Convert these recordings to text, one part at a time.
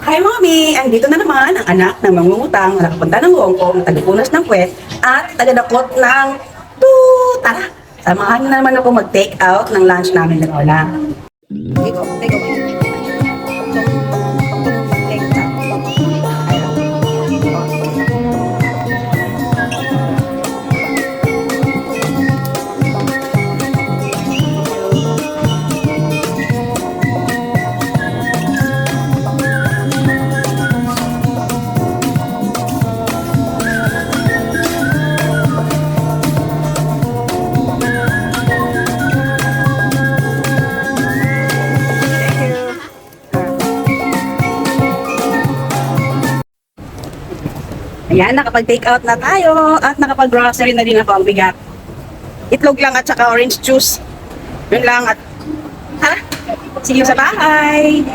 Hi, Mommy! Andito na naman ang anak ng mangungutang na nakapunta ng Hong Kong, taga-punas ng puwet, at taga-dakot ng Tara! Samahan niyo na naman ako mag-take out ng lunch namin ni Lola. Take out. Ayan, nakapag-take out na tayo at nakapag-grocery na din ako. Ang bigat. Itlog lang at saka orange juice. Yun lang at see you sa bahay!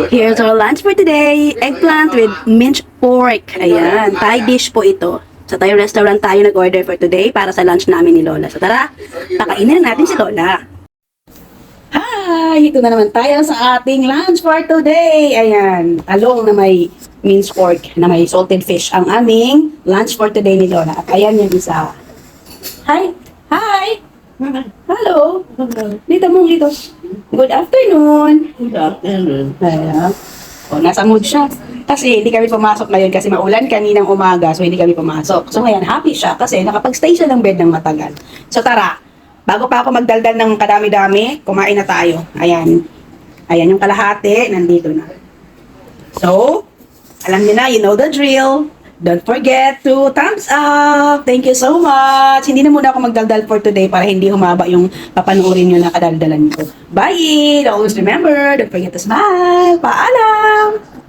Here's our lunch for today. Eggplant with minced pork. Ayan, Thai dish po ito. Sa Thai restaurant tayo nag-order for today para sa lunch namin ni Lola. So tara, pakainin na natin si Lola. Hi! Ito na naman tayo sa ating lunch for today. Ayan, talong na may minced pork, na may salted fish ang aming lunch for today ni Lola. At ayan yung isa. Hi! Hi! Hello! Dito mo dito. Good afternoon! Good afternoon. Ayan. O, nasa mood siya. Kasi hindi kami pumasok ngayon kasi maulan kaninang umaga, so hindi kami pumasok. So ngayon, happy siya kasi nakapag-stay siya ng bed ng matagal. So tara, bago pa ako magdaldal ng kadami-dami, kumain na tayo. Ayan. Ayan yung kalahati, nandito na. So, alam niyo na, you know the drill. Don't forget to thumbs up. Thank you so much. Hindi na muna ako magdaldal for today para hindi humaba yung papanoorin nyo na kadaldalan ko. Bye! Always remember, don't forget to smile. Paalam!